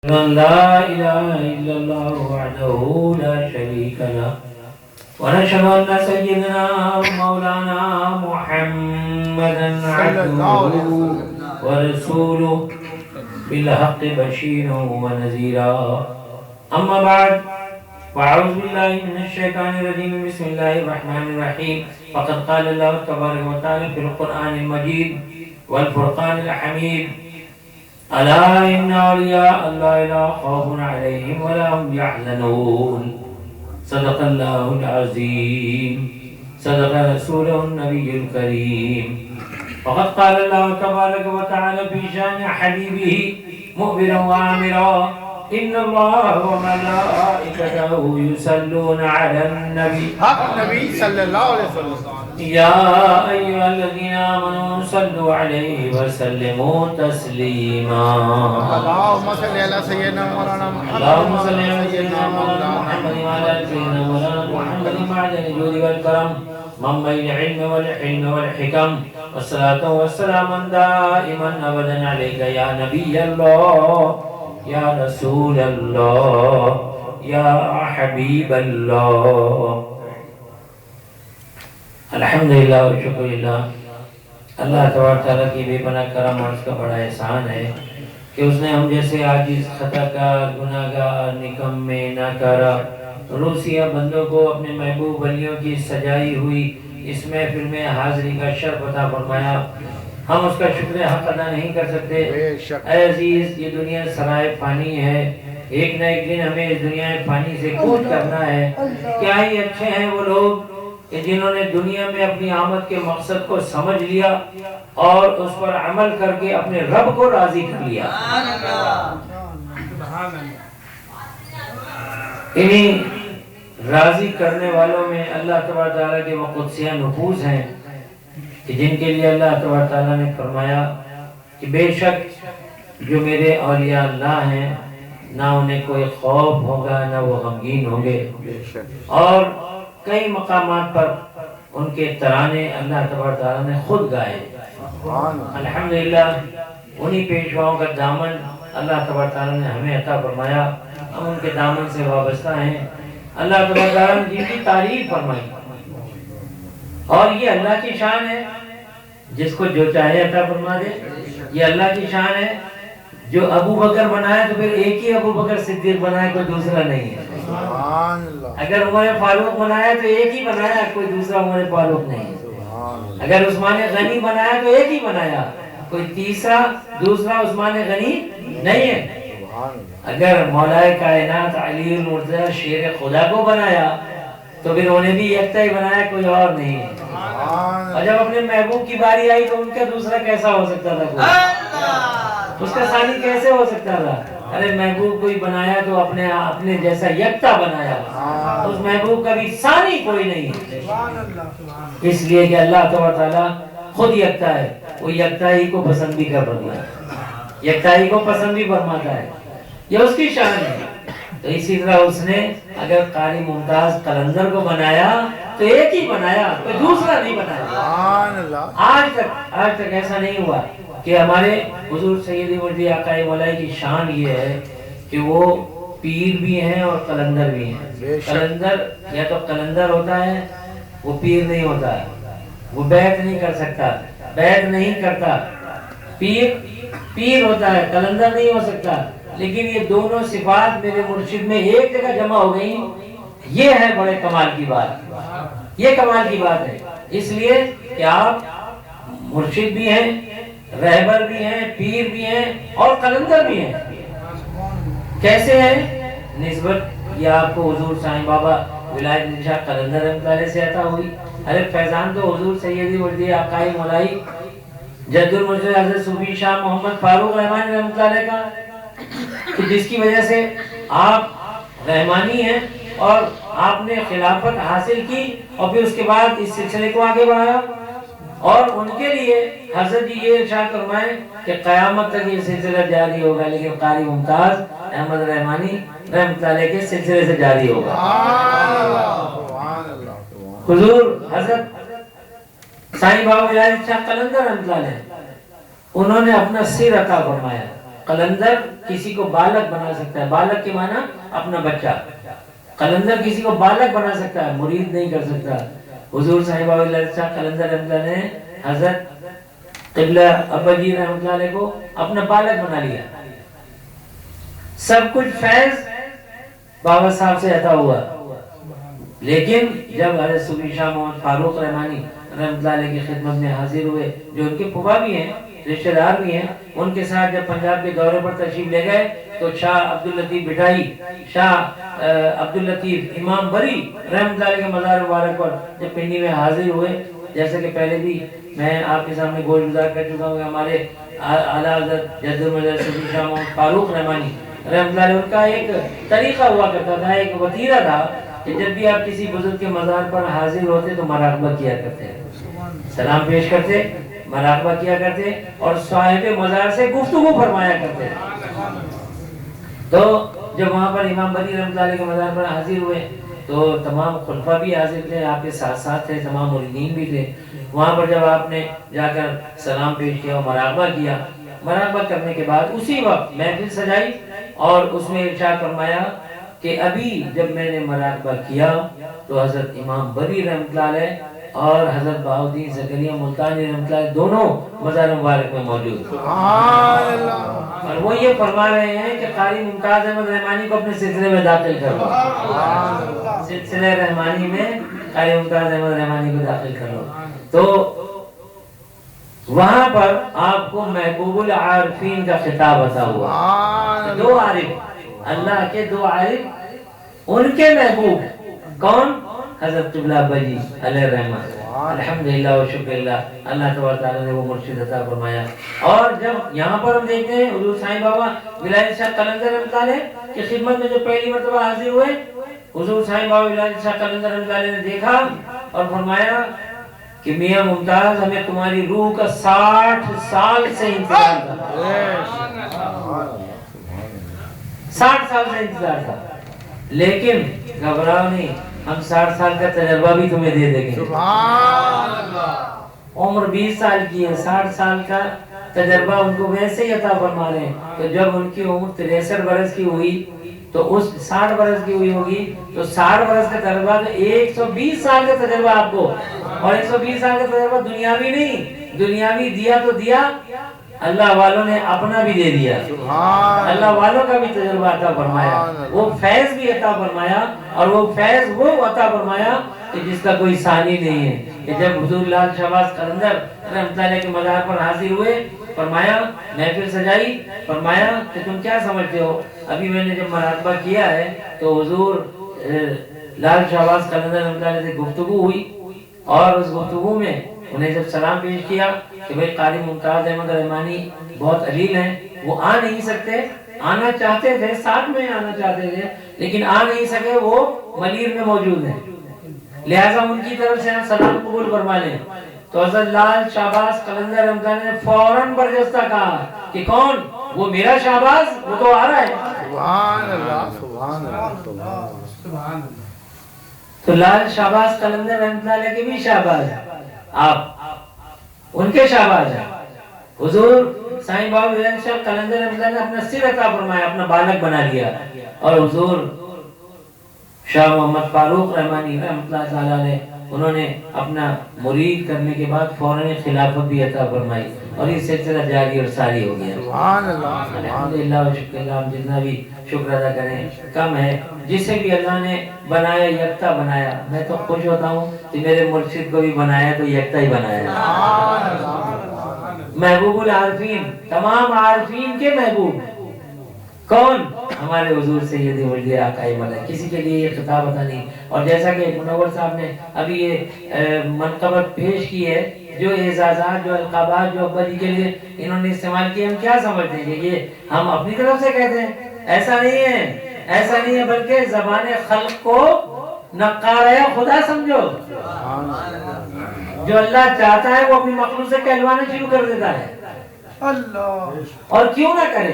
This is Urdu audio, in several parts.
لا إله إلا الله وحده لا شريك له ونشهد أن سيدنا ومولانا محمدا عبده ورسوله بالحق بشيرا ونذيرا أما بعد فأعوذ بالله من الشيطان الرجيم بسم الله الرحمن الرحيم فقد قال الله تبارك وتعالى في القرآن المجيد والفرقان الحميد ألا إن أولياء الله لا خوف عليهم ولا هم يحزنون صدق الله العظيم صدق رسوله النبي الكريم وقد قال الله تبارك وتعالى في شأن حبيبه مؤمرا وآمرا إن الله وملائكته يصلون على النبي حق نبی صلی اللہ علیہ وسلم يا أيها الذين آمنوا صلوا عليه وسلموا تسليما اللهم صل علی سیدنا مولانا محمد اللهم صل على سيدنا مولانا محمد وعلى آل سيدنا مولانا محمد معدن الجود والكرم منبع العلم والحلم والحكم والصلاة والسلام دائما أبدا عليك يا نبي الله يا رسول الله يا حبيب الله الحمدللہ و شکرللہ اللہ تبارک تعالیٰ کی بے پناہ کرم اور اس کا بڑا احسان ہے کہ اس نے ہم جیسے عاجز خطا کار گناہگار نکمے ناکارہ روسیہ بندوں کو اپنے محبوب ولیوں کی سجائی ہوئی اس محفل میں حاضری کا شرف عطا فرمایا. ہم اس کا شکر حق ادا نہیں کر سکتے. اے عزیز یہ دنیا سرائے فانی ہے, ایک نہ ایک دن ہمیں اس دنیا فانی سے کود کرنا ہے. کیا ہی اچھے ہیں وہ لوگ کہ جنہوں نے دنیا میں اپنی آمد کے مقصد کو سمجھ لیا اور اس پر عمل کر کے اپنے رب کو راضی کر لیا. انہی راضی کرنے والوں میں اللہ تبارک تعالیٰ کے وہ قدسیہ نفوذ ہیں کہ جن کے لیے اللہ تبارک تعالیٰ نے فرمایا کہ بے شک جو میرے اولیاء اللہ ہیں نہ انہیں کوئی خوف ہوگا نہ وہ غمگین ہوں گے. اور کئی مقامات پر ان کے ترانے اللہ تبارک تعالیٰ نے خود گائے. الحمدللہ انہی پیشواؤں کا دامن اللہ تبارک تعالیٰ نے ہمیں عطا فرمایا, ہم ان کے دامن سے وابستہ ہیں. اللہ تبارک تعالیٰ نے جن کی تعریف فرمائی اور یہ اللہ کی شان ہے, جس کو جو چاہے عطا فرما دے. یہ اللہ کی شان ہے, جو ابو بکر بنایا تو پھر ایک ہی ابو بکر صدیق بنایا, کوئی دوسرا نہیں ہے. اگر عمر فاروق بنایا تو ایک ہی بنایا, کوئی دوسرا عمر فاروق نہیں. اگر عثمان غنی بنایا تو ایک ہی بنایا, کوئی تیسرا دوسرا عثمان غنی نہیں ہے. اگر مولا کائنات علی المرتضی شیر خدا کو بنایا تو پھر انہیں بھی یکتا ہی بنایا, کوئی اور نہیں ہے. اور جب اپنے محبوب کی باری آئی تو ان کا دوسرا کیسا ہو سکتا تھا, اس کا ثانی کیسے ہو سکتا تھا؟ ارے محبوب کوئی بنایا تو اپنے جیسا یکتا بنایا, اس محبوب کا بھی ثانی کوئی نہیں. اس لیے کہ اللہ تبارک تعالیٰ خود یکتا ہے, وہ یکتائی کو پسند بھی کر رہا ہے, یکتائی کو پسند بھی فرماتا ہے, یہ اس کی شان ہے. تو اسی طرح اس نے اگر قاری ممتاز قلندر کو بنایا تو ایک ہی بنایا, کوئی دوسرا نہیں بنایا. آج تک ایسا نہیں ہوا کہ ہمارے حضور سیدی مرضی آقا مولا کی شان یہ ہے کہ وہ پیر بھی ہیں اور قلندر بھی ہیں. قلندر یا تو قلندر ہوتا ہے, وہ پیر نہیں ہوتا ہے, وہ بیعت نہیں کر سکتا, بیعت نہیں کرتا. پیر ہوتا ہے, قلندر نہیں ہو سکتا. لیکن یہ دونوں صفات میرے مرشد میں ایک جگہ جمع ہو گئی, یہ ہے بڑے کمال کی بات. یہ کمال کی بات ہے اس لیے کہ آپ مرشد بھی ہیں, رہبر بھی ہیں, پیر بھی ہیں اور قلندر بھی ہیں. کیسے ہیں؟ نسبت یہ آپ کو حضور سائیں بابا ولایت شاہ قلندر رحمۃ اللہ علیہ سے عطا ہوئی. ارے فیضان تو حضور سیدی مرضی آقا مولائی جد المرشد حضرت صوفی شاہ محمد فاروق رحمانی رحمۃ اللہ علیہ کا, کہ جس کی وجہ سے آپ رحمانی ہیں اور آپ نے خلافت حاصل کی اور پھر اس کے بعد اس سلسلے کو آگے بڑھایا. اور ان کے لیے حضرت جی یہ ارشاد فرمائیں کہ قیامت تک یہ سلسلہ جاری ہوگا, لیکن قاری ممتاز احمد رحمانی رحمۃ اللہ علیہ کے سلسلے سے جاری ہوگا. حضور حضرت سائیں بابا ولایت شاہ قلندر رحمۃ اللہ علیہ انہوں نے اپنا سر عطا فرمایا, قلندر کسی کو بالغ بنا سکتا ہے، بالغ کے معنی اپنا بچہ، قلندر کسی کو بالغ بنا سکتا ہے، مرید نہیں کر سکتا۔ حضور صاحب اللہ قلندر رحمۃ اللہ نے حضرت قبلہ ابا جی رحمۃ اللہ علیہ کو اپنا بالغ بنا لیا۔ سب کچھ فیض بابا صاحب سے عطا ہوا، لیکن جب حضرت صوفی شاہ محمد فاروق رحمانی رحمۃ اللہ علیہ کی خدمت میں حاضر ہوئے، جو ان کے پھوپھا بھی ہیں، رشتہ دار بھی ہیں، ان کے ساتھ جب پنجاب کے دورے پر تشریف لے گئے تو شاہ عبداللطیف بٹائی، شاہ عبداللطیف امام بری رحمۃ اللہ علیہ کے مزار مبارک پر جب پنڈی میں حاضر ہوئے، جیسے کہ پہلے بھی میں آپ کے سامنے گوش گزار کر چکا ہوں کہ ہمارے اعلیٰ حضرت جد المجد صوفی شاہ محمد فاروق رحمانی رحمۃ اللہ علیہ، ان کا ایک طریقہ ہوا کرتا تھا، ایک وتیرہ تھا کہ جب بھی آپ کسی بزرگ کے مزار پر حاضر ہوتے تو مراقبہ کیا کرتے، سلام پیش کرتے، مراقبہ کیا کرتے اور صاحب مزار سے گفتگو فرمایا کرتے۔ تو جب وہاں پر امام بری رحمۃ اللہ علیہ کے مزار پر حاضر ہوئے تو تمام خلفاء بھی حاضر تھے، آپ کے ساتھ ساتھ تھے، تمام مریدین بھی تھے۔ وہاں پر جب آپ نے جا کر سلام پیش کیا اور مراقبہ کیا، مراقبہ کرنے کے بعد اسی وقت محفل سجائی اور اس میں ارشاد فرمایا کہ ابھی جب میں نے مراقبہ کیا تو حضرت امام بری رحمۃ اللہ علیہ اور حضرت بہاؤالدین زکریا ملتانی رحمۃ اللہ علیہ دونوں مزار مبارک میں موجود تھے، اور وہ یہ فرما رہے ہیں کہ قاری ممتاز احمد رحمانی کو اپنے سلسلے میں داخل کرو، سلسلہ رحمانی میں قاری ممتاز احمد رحمانی کو داخل کرو۔ تو وہاں پر آپ کو محبوب العارفین کا خطاب عطا ہوا، دو عارف، اللہ کے دو عارف، ان کے محبوب کون؟ حضرت قبلہ ابا جی علیہ الرحمہ، الحمدللہ و شکر اللہ، اللہ تبارک تعالیٰ نے وہ مرشد عطا فرمایا۔ اور جب یہاں پر ہم دیکھتے ہیں حضور سائیں بابا ولایت شاہ قلندر رحمۃ اللہ علیہ کی خدمت میں جو پہلی مرتبہ حاضر ہوئے، حضور سائیں بابا ولایت شاہ قلندر رحمۃ اللہ علیہ نے دیکھا اور فرمایا کہ میاں ممتاز، ہمیں تمہاری روح کا 60 سال سے انتظار تھا، 60 سال سے انتظار تھا، لیکن گھبراؤ نہیں، ہم 60 سال کا تجربہ بھی تمہیں دے دیں گے۔ سبحان اللہ، عمر 20 سال کی ہے، 60 سال کا تجربہ ان کو ویسے ہی عطا فرما رہے ہیں۔ تو جب ان کی عمر 63 برس کی ہوئی تو اس 60 برس کی ہوئی ہوگی تو 60 برس کا تجربہ تو 120 سال کا تجربہ آپ کو، اور 120 سال کا تجربہ دنیاوی نہیں، دنیاوی دیا تو دیا، اللہ والوں نے اپنا بھی دے دیا، اللہ والوں کا بھی تجربہ عطا فرمایا، وہ فیض بھی عطا فرمایا، اور وہ فیض وہ عطا فرمایا کہ جس کا کوئی ثانی نہیں ہے۔ کہ جب حضور لال شہباز قلندر رحمۃ اللہ علیہ کے مزار پر حاضر ہوئے، فرمایا محفل سجائی، فرمایا کہ تم کیا سمجھتے ہو، ابھی میں نے جب مراقبہ کیا ہے تو حضور لال شہباز قلندر رحمۃ اللہ علیہ سے گفتگو ہوئی، اور اس گفتگو میں انہیں جب سلام پیش کیا کہ بھئی قاری ممتاز احمد رحمانی بہت علیل ہیں، وہ آ نہیں سکتے، آنا چاہتے تھے، ساتھ میں آنا چاہتے تھے لیکن آ نہیں سکے، وہ ملیر میں موجود ہیں، لہٰذا ان کی طرف سے ہم سلام قبول فرما لیں۔ تو حضرت لال شہباز قلندر رحمۃ اللہ نے فوراً برجستہ کہا کہ کون؟ وہ میرا شہباز، وہ تو آ رہا ہے۔ سبحان اللہ، سبحان اللہ، سبحان اللہ۔ تو لال شہباز قلندر رحمۃ اللہ علیہ کے بھی شہباز ہیں، آپ ان کے شہباز ہیں۔ حضور سائیں بابا ولایت شاہ قلندر رحمۃ اللہ نے اپنا سر عطا فرمایا، اپنا بالغ بنا لیا، اور حضور شاہ محمد فاروق رحمانی رحمۃ اللہ تعالیٰ نے انہوں نے اپنا مرید کرنے کے بعد فوراً خلافت بھی عطا فرمائی، اور یہ سلسلہ جاری اور ساری ہو گیا۔ سبحان اللہ، الحمدللہ و شکر اللہ، ہم جتنا بھی شکر ادا کریں کم ہے۔ جسے بھی اللہ نے بنایا یکتا بنایا، میں تو خوش ہوتا ہوں کہ میرے مرشد کو بھی بنایا تو یکتا ہی بنایا۔ محبوب العارفین، تمام عارفین کے محبوب کون؟ ہمارے حضور سید ولد آقا مدہ، کسی کے لیے یہ خطاب عطا نہیں۔ اور جیسا کہ منور صاحب نے ابھی یہ منقبت پیش کی ہے، جو اعزازات، جو القابات جو ابا جی کے لیے انہوں نے استعمال کیے، ہم کیا سمجھتے ہیں کہ یہ ہم اپنی طرف سے کہتے ہیں؟ ایسا نہیں ہے، ایسا نہیں ہے، بلکہ زبان خلق کو نقارہ خدا سمجھو۔ جو اللہ چاہتا ہے وہ اپنی مخلوق سے کہلوانا شروع کر دیتا ہے، اور کیوں نہ کرے،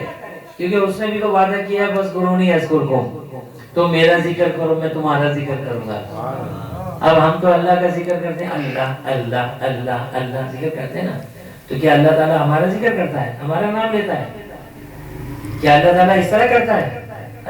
کیونکہ اس نے بھی تو وعدہ کیا ہے بس قرونی اذکرکم، تو میرا ذکر کرو میں تمہارا ذکر کروں گا۔ اب ہم تو اللہ کا ذکر کرتے ہیں، اللہ اللہ اللہ اللہ ذکر کرتے ہیں نا، تو کیا اللہ تعالیٰ ہمارا ذکر کرتا ہے، ہمارا نام لیتا ہے؟ کیا اللہ تعالیٰ اس طرح کرتا ہے؟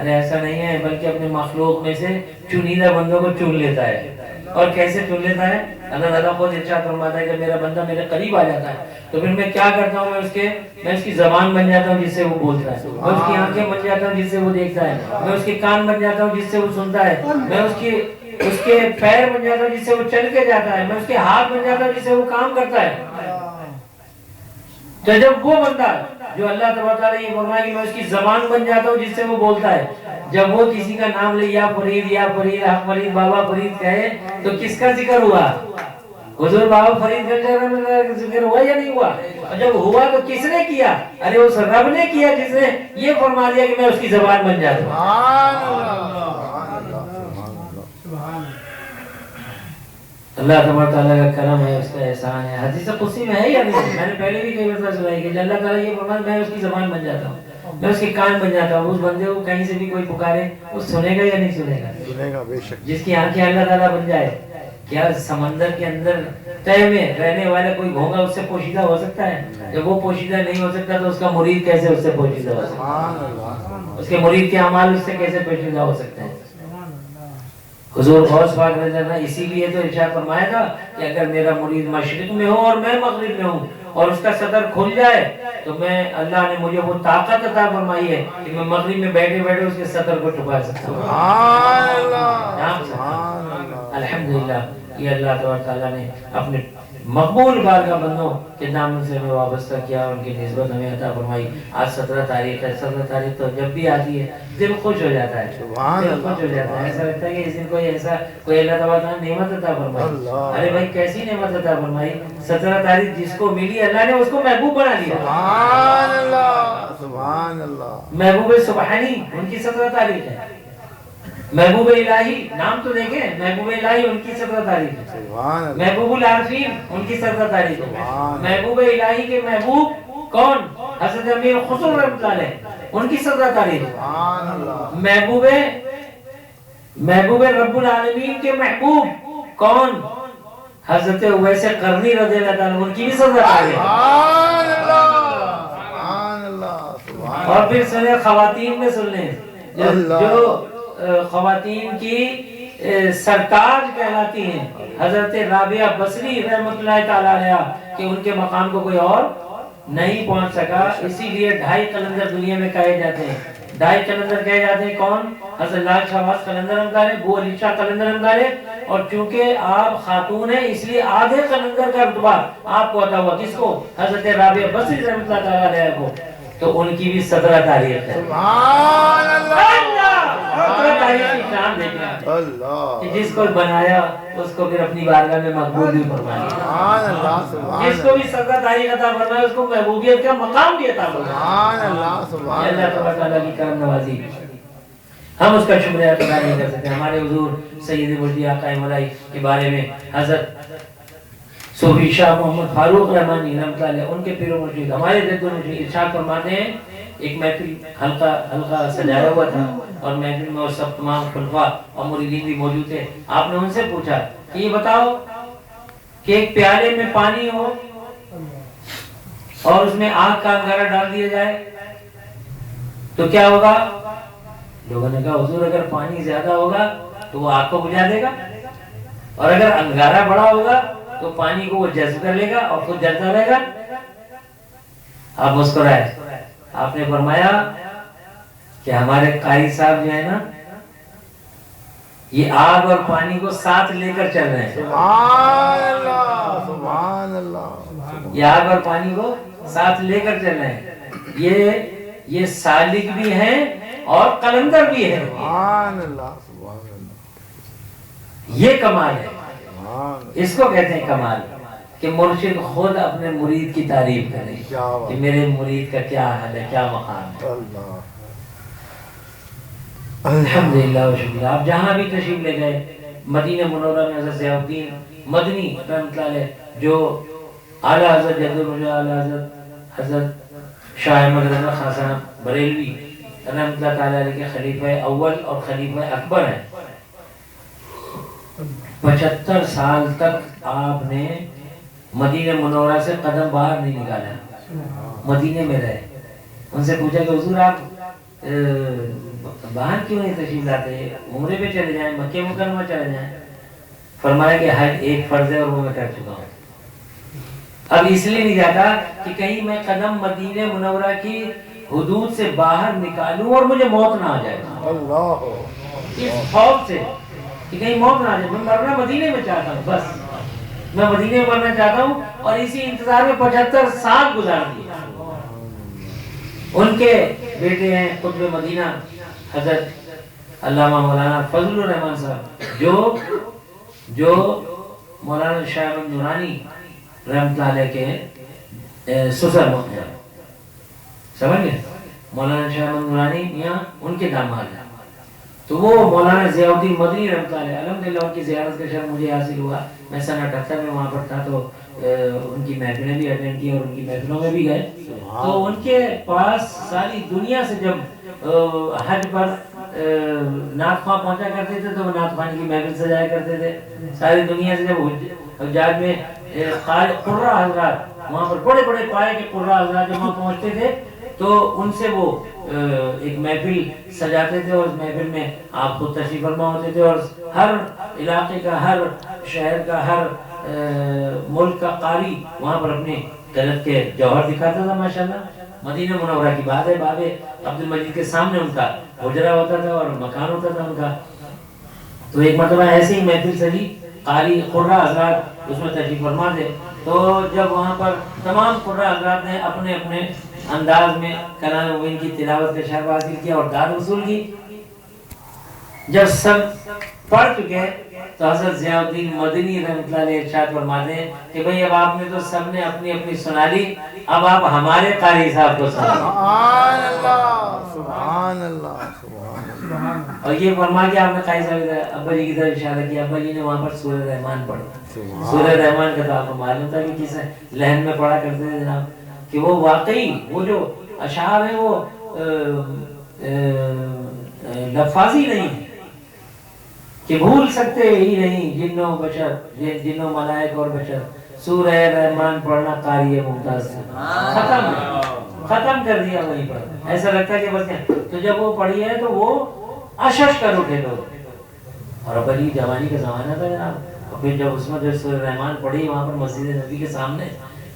ارے ایسا نہیں ہے، بلکہ اپنے مخلوق میں سے چنیدہ بندوں کو چن لیتا ہے. اور کیسے چن لیتا ہے؟ اللہ تعالیٰ خود ارشاد فرماتا ہے کہ میرا بندہ میرے قریب آ جاتا ہے تو پھر میں کیا کرتا ہوں، میں اس کی زبان بن جاتا ہوں جس سے وہ بولتا ہے، میں اس کی آنکھیں بن جاتا ہوں جس سے وہ دیکھتا ہے، میں اس کے کان بن جاتا ہوں جس سے وہ سنتا ہے، میں اس کے پیر بن جاتا ہوں جس سے وہ چل کے جاتا ہے، میں اس کے ہاتھ بن جاتا ہوں جس سے وہ کام کرتا ہے. تو جب وہ بندہ جو اللہ تبارک و تعالیٰ یہ فرمایا کہ میں اس کی زبان بن جاتا ہوں جس سے وہ بولتا ہے، جب وہ کسی کا نام لے یا فرید حق فرید بابا فرید کہے تو کس کا ذکر ہوا؟ حضور بابا فرید کا ذکر ہوا یا نہیں ہوا؟ اور جب ہوا تو کس نے کیا؟ ارے اس رب نے کیا جس نے یہ فرما دیا کہ میں اس کی زبان بن جاتا ہوں. اللہ تبارک تعالیٰ کا کرم ہے، اس کا احسان ہے. حدیث قدسی میں ہے یا نہیں؟ میں نے پہلے بھی کئی مرتبہ سنائی کہ اللہ تعالیٰ یہ فرماتا ہے میں اس کی زبان بن جاتا ہوں، میں اس کے کان بن جاتا ہوں. اس بندے کو کہیں سے بھی کوئی پکارے وہ سنے گا یا نہیں سنے گا؟ سنے گا بے شک. جس کی آنکھیں اللہ تعالیٰ بن جائے، کیا سمندر کے اندر تہ میں رہنے والا کوئی گھونگا اس سے پوشیدہ ہو سکتا ہے؟ جب وہ پوشیدہ نہیں ہو سکتا تو اس کا مرید کیسے اس سے پوشیدہ ہو سکتا ہے؟ اس کے مرید کے اعمال اس سے کیسے پوشیدہ ہو سکتے ہیں؟ حضور غوث پاک رضی اللہ عنہ اسی لیے تو ارشاد فرمایا تھا کہ اگر میرا مرید مشرق میں ہو اور میں مغرب میں ہوں اور اس کا صدر کھل جائے تو میں اللہ نے مجھے وہ طاقت عطا فرمائی ہے کہ میں مغرب میں بیٹھے بیٹھے اس کے صدر کو چھپا سکتا ہوں. الحمدللہ یہ اللہ تعالیٰ نے اپنے مقبول بارگاہ بندوں کے نام سے ہمیں وابستہ کیا، ان کی نسبت ہمیں عطا فرمائی. آج 17 تاریخ ہے. 17 تاریخ تو جب بھی آتی ہے دل خوش ہو جاتا ہے، دل خوش ہو جاتا ہے. ایسا لگتا ہے کہ اس دن کوئی اللہ تعالیٰ نے نعمت عطا فرمائی. ارے بھائی کیسی نعمت عطا فرمائی؟ 17 تاریخ جس کو ملی اللہ نے اس کو محبوب بنا لیا. سبحان اللہ سبحان اللہ. محبوب سبحانی ان کی 17 تاریخ ہے. محبوب الہی نام تو دیکھیں، محبوب الہی ان کی 17 تاریخ ہے. محبوب العارفین ان کی 17 تاریخ ہے. محبوب الہی کے محبوب کون؟ حضرت امیر خسرو رحمۃ اللہ علیہ ان کی 17 تاریخ ہے. محبوب رب العالمین کے محبوب کون؟ حضرت اویس قرنی رضی اللہ تعالیٰ ان کی بھی 17 تاریخ ہے. اور پھر سنیں خواتین میں سن لیں جو خواتین کی سرتاج کہلاتی ہیں، حضرت رابعہ بصری رحمۃ اللہ تعالیٰ علیہ کہ ان کے مقام کو کوئی اور نہیں پہنچ سکا. اسی لیے 2.5 قلندر دنیا میں کہے جاتے ہیں. 2.5 قلندر کہے جاتے ہیں کون؟ حضرت لال شہباز قلندر ہمدارے، بو علی شاہ قلندر ہمدارے. اور چونکہ آپ خاتون ہیں اس لیے آدھے قلندر کا رتبہ آپ کو عطا ہوا. کس کو؟ حضرت رابعہ بصری رحمۃ اللہ تعالیٰ علیہ کو. تو ان کی بھی 17 تاریخ ہے. سبحان اللہ. 17 تاریخ کی شان دیکھنا کہ جس کو بنایا اس کو پھر اپنی بارگاہ میں مقبول بھی فرمایا. سبحان اللہ سبحان جس کو بھی 17 تاریخ عطا فرمایا اس کو محبوبیت کا مقام بھی عطا فرمایا. سبحان اللہ سبحان اللہ تبارک تعالیٰ کی کرم نوازی. ہم اس کا شکریہ ادا نہیں کر سکتے. ہمارے حضور سید مجدی آقا ملائی کے بارے میں حضرت صوفی شاہ محمد فاروق رحمانی رحمۃ اللہ علیہ ان کے پیر و مرشد ہمارے جد و مرشد ارشاد فرماتے ہیں ایک محفل حلقہ سجایا ہوا تھا اور محفل میں وہ سب تمام خلفاء اور مریدین بھی موجود تھے. آپ نے ان سے پوچھا کہ یہ بتاؤ کہ ایک پیالے میں پانی ہو اور اس میں آگ کا انگارہ ڈال دیا جائے تو کیا ہوگا؟ لوگوں نے کہا حضور اگر پانی زیادہ ہوگا تو وہ آگ کو بجھا دے گا اور اگر انگارہ بڑا ہوگا تو پانی کو وہ جذب کر لے گا اور خود جلتا رہے گا. آپ مسکرائے. آپ نے فرمایا کہ ہمارے قاری صاحب جو ہے نا یہ آگ اور پانی کو ساتھ لے کر چل رہے ہیں. سبحان اللہ سبحان اللہ. یہ آگ اور پانی کو ساتھ لے کر چل رہے ہیں. یہ سالک بھی ہیں اور قلندر بھی ہیں. سبحان اللہ سبحان اللہ. یہ کمال ہے. اس کو کہتے ہیں کمال کہ مرشد خود اپنے مرید کی تعریف کرے کہ میرے مرید کا کیا حال ہے، کیا مقام ہے. الحمدللہ و شکریہ. آپ جہاں بھی تشریف لے گئے مدینہ منورہ میں حضرت ضیاء الدین مدنی رحمۃ اللہ علیہ جو اعلیٰ حضرت جد المجد اعلیٰ حضرت شاہ احمد رضا خان صاحب بریلوی رحمۃ اللہ تعالیٰ علیہ کے خلیفہ اول اور خلیفہ اکبر ہیں. 75 سال تک آپ نے مدینہ منورہ سے قدم باہر نہیں نکالا، مدینے میں رہے. ان سے پوچھا کہ حضور آپ باہر کیوں نہیں تشریف لاتے، عمرے پہ چلے جائیں، مکہ مکرمہ چلے جائیں. فرمایا کہ حج ایک فرض ہے اور وہ میں کر چکا ہوں. اب اس لیے نہیں جاتا کہ کہیں میں قدم مدینہ منورہ کی حدود سے باہر نکالوں اور مجھے موت نہ آ جائے. اللہ، اس خوف سے کہ کہیں موت نہ آ جائے. میں مرنا مدینے میں چاہتا ہوں، بس میں مدینے میں مرنا چاہتا ہوں. اور اسی انتظار میں 75 سال گزار دیے. ان کے بیٹے ہیں قطب مدینہ حضرت علامہ مولانا فضل الرحمان صاحب، جو مولانا شاہ احمد نورانی رحمۃ اللہ علیہ کے سسر ہیں. سمجھ گئے؟ مولانا شاہ احمد نورانی میاں ان کے داماد ہیں. تو وہ مولانا ضیاء الدین مدنی رحمۃ اللہ علیہ، الحمدللہ ان کی زیارت کا شرف مجھے حاصل ہوا. میں سن 78 میں وہاں پر تھا تو ان کی محفلیں بھی اٹینڈ کی اور ان کی محفلوں میں بھی گئے. تو ان کے پاس ساری دنیا سے جب حج پر نعت خواں پہنچا کرتے تھے تو وہ نعت خوانی کی محفل سجایا کرتے تھے. ساری دنیا سے جب حجاج میں قرہ حضرات وہاں پر بڑے بڑے پائے کے قرہ حضرات جب وہاں پہنچتے تھے تو ان سے وہ ایک محفل سجاتے تھے اور اس محفل میں آپ خود تشریف فرما ہوتے تھے. اور ہر علاقے کا، ہر شہر کا، ہر ملک کا قاری وہاں پر اپنے طلب کے جوہر دکھاتا تھا. ماشاءاللہ مدینہ منورہ کی بات ہے، باب عبد المجید کے سامنے ان کا حجرہ ہوتا تھا اور مکان ہوتا تھا ان کا. تو ایک مرتبہ ایسے ہی محفل سجی، قاری قرہ حضرات اس میں تشریف فرما تھے. تو جب وہاں پر تمام قرہ حضرات نے اپنے اپنے انداز میں کلام مبین کی تلاوت کا شرف حاصل کیا اور داد وصول کی. جب سب پڑھ چکے تو حضرت ضیاء الدین مدنی رحمۃ اللہ علیہ ارشاد فرماتے ہیں کہ بھئی اب آپ نے تو سب نے اپنی اپنی سنا لی، اب آپ ہمارے قاری صاحب کو سنا. سبحان اللہ، سبحان اللہ، سبحان اللہ. اور یہ فرما کے آپ نے قاری صاحب ابا جی کی طرف اشارہ کیا. ابا جی نے وہاں پر سورہ رحمان پڑھا. سورہ رحمان کا تو آپ کو معلوم تھا کہ کس لہن میں پڑھا کرتے تھے جناب، کہ وہ واقعی وہ جو اشعار ہیں وہ لفاظی نہیں ہے کہ بھول سکتے ہی نہیں. جنوں بشر، جنوں ملائک اور بشر، سورہ رحمان پڑھنا قاری ممتاز سے ختم کر دیا وہیں پر. ایسا لگتا ہے کہ بس کیا. تو جب وہ پڑھی ہے تو وہ اشش کر اٹھے لوگ. اور اب علی جوانی کا زمانہ تھا جناب. اور پھر جب اس میں جو سورہ رحمان پڑھی وہاں پر مسجد نبی کے سامنے،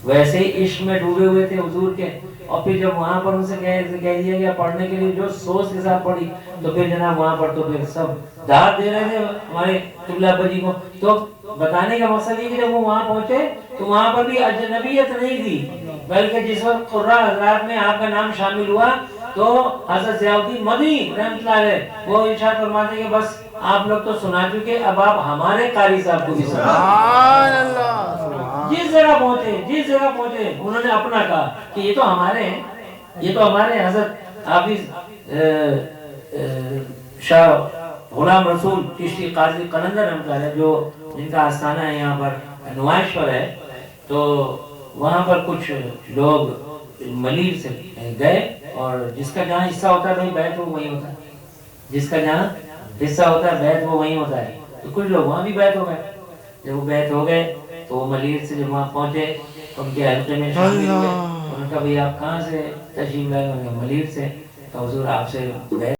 ویسے ہی عشق میں ڈوبے ہوئے تھے حضور کے. اور پھر جب وہاں پر ان سے کہہ دیا گیا پڑھنے کے لیے، جو سوچ کے ساتھ پڑھی تو پھر جناب وہاں پر تو پھر سب داد دے رہے تھے ہمارے قبلہ ابا جی کو. تو بتانے کا مقصد یہ کہ جب وہ وہاں پہنچے تو وہاں پر بھی اجنبیت نہیں تھی، بلکہ جس وقت قرہ حضرات میں آپ کا نام شامل ہوا تو حضرت ضیاء الدین مدنی رحمۃ اللہ علیہ وہ ارشاد فرماتے ہیں کہ بس آپ لوگ تو سنا چکے، اب آپ ہمارے قاری صاحب کو بھی سنا. سبحان اللہ. جس جگہ پہنچے انہوں نے اپنا کہا کہ یہ تو ہمارے ہیں، یہ تو ہمارے ہیں. حضرت حافظ شاہ غلام رسول چشتی قاضی قلندر رحمۃ اللہ علیہ، جو جن کا آستانہ ہے یہاں پر نمائش پر ہے، تو وہاں پر کچھ لوگ ملیر سے گئے اور جس کا جہاں حصہ ہوتا ہے بھائی بیت وہ وہیں ہوتا ہے، جس کا جہاں حصہ ہوتا ہے بیت وہ وہیں ہوتا ہے. تو کچھ لوگ وہاں بھی بیت ہو گئے. جب وہ بیت ہو گئے تو وہ ملیر سے جب وہاں پہنچے تو ان کے حلقے میں شامل ہوئے. انہوں نے کہا بھئی آپ کہاں سے تشریف لائے؟ انہوں نے کہا ملیر سے. تو حضور آپ سے بیت